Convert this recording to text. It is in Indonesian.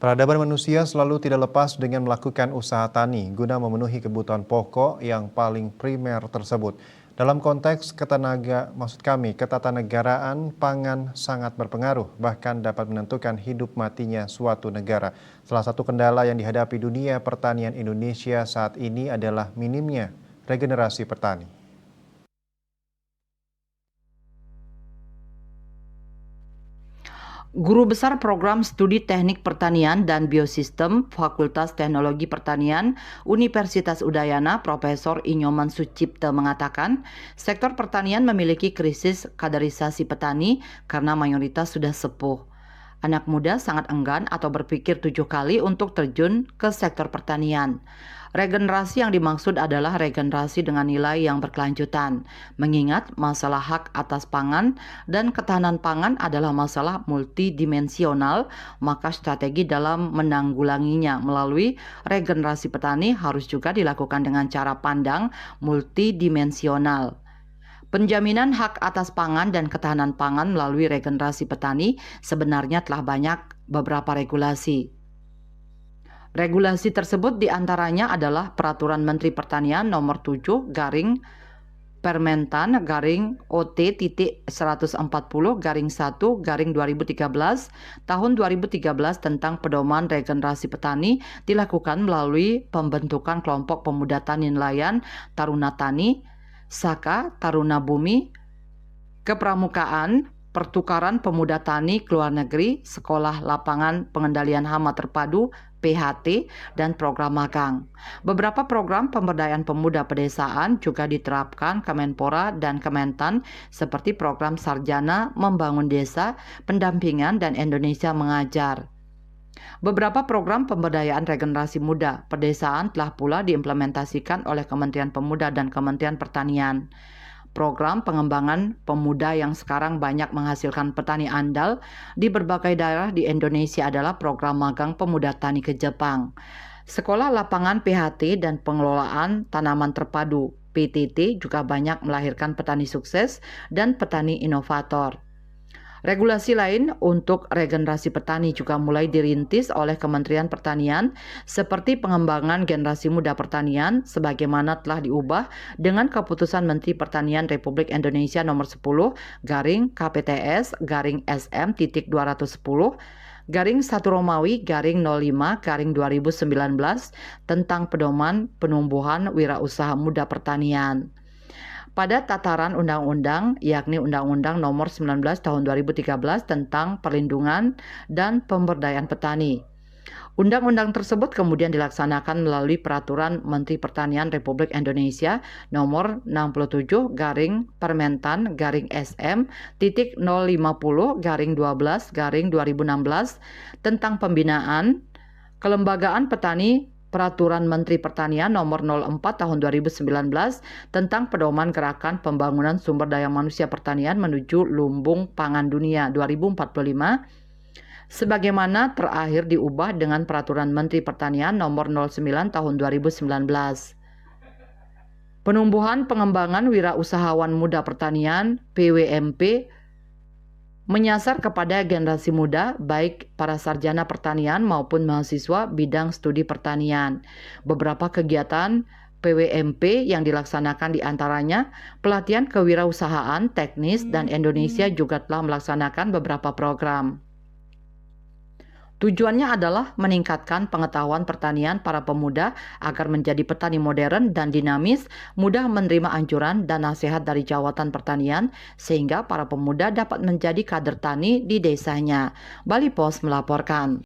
Peradaban manusia selalu tidak lepas dengan melakukan usaha tani guna memenuhi kebutuhan pokok yang paling primer tersebut. Dalam konteks ketatanegaraan, pangan sangat berpengaruh, bahkan dapat menentukan hidup matinya suatu negara. Salah satu kendala yang dihadapi dunia pertanian Indonesia saat ini adalah minimnya regenerasi petani. Guru Besar Program Studi Teknik Pertanian dan Biosistem Fakultas Teknologi Pertanian Universitas Udayana Profesor Inyoman Sucipto mengatakan, sektor pertanian memiliki krisis kaderisasi petani karena mayoritas sudah sepuh. Anak muda sangat enggan atau berpikir 7 kali untuk terjun ke sektor pertanian. Regenerasi yang dimaksud adalah regenerasi dengan nilai yang berkelanjutan, mengingat masalah hak atas pangan dan ketahanan pangan adalah masalah multidimensional, maka strategi dalam menanggulanginya melalui regenerasi petani harus juga dilakukan dengan cara pandang multidimensional. Penjaminan hak atas pangan dan ketahanan pangan melalui regenerasi petani sebenarnya telah banyak beberapa regulasi. Regulasi tersebut diantaranya adalah Peraturan Menteri Pertanian Nomor 7 garing Permentan garing OT.140 garing 1 garing 2013 tahun 2013 tentang pedoman regenerasi petani dilakukan melalui pembentukan kelompok pemuda tani nelayan Taruna Tani, Saka, Taruna Bumi, Kepramukaan, Pertukaran Pemuda Tani ke luar negeri, Sekolah Lapangan Pengendalian Hama Terpadu, PHT, dan program magang. Beberapa program pemberdayaan pemuda pedesaan juga diterapkan Kemenpora dan Kementan seperti program Sarjana Membangun Desa, Pendampingan, dan Indonesia Mengajar. Beberapa program pemberdayaan regenerasi muda pedesaan telah pula diimplementasikan oleh Kementerian Pemuda dan Kementerian Pertanian. Program pengembangan pemuda yang sekarang banyak menghasilkan petani andal di berbagai daerah di Indonesia adalah program magang pemuda tani ke Jepang. Sekolah Lapangan PHT dan Pengelolaan Tanaman Terpadu PTT juga banyak melahirkan petani sukses dan petani inovator. Regulasi lain untuk regenerasi petani juga mulai dirintis oleh Kementerian Pertanian seperti pengembangan generasi muda pertanian sebagaimana telah diubah dengan Keputusan Menteri Pertanian Republik Indonesia Nomor 10 garing KPTS garing SM.210 garing 1 Romawi garing 05 garing 2019 tentang pedoman penumbuhan wirausaha muda pertanian. Pada tataran undang-undang, yakni Undang-Undang Nomor 19 Tahun 2013 tentang Perlindungan dan Pemberdayaan Petani. Undang-undang tersebut kemudian dilaksanakan melalui Peraturan Menteri Pertanian Republik Indonesia Nomor 67 garing Permentan garing SM.050 garing 12 garing 2016 tentang pembinaan kelembagaan petani, Peraturan Menteri Pertanian Nomor 04 Tahun 2019 tentang pedoman gerakan pembangunan sumber daya manusia pertanian menuju lumbung pangan dunia 2045 sebagaimana terakhir diubah dengan Peraturan Menteri Pertanian Nomor 09 Tahun 2019. Penumbuhan pengembangan wirausahawan muda pertanian PWMP menyasar kepada generasi muda, baik para sarjana pertanian maupun mahasiswa bidang studi pertanian. Beberapa kegiatan PWMP yang dilaksanakan diantaranya pelatihan kewirausahaan teknis dan Indonesia juga telah melaksanakan beberapa program. Tujuannya adalah meningkatkan pengetahuan pertanian para pemuda agar menjadi petani modern dan dinamis, mudah menerima anjuran dan nasihat dari jawatan pertanian, sehingga para pemuda dapat menjadi kader tani di desanya. Bali Pos melaporkan.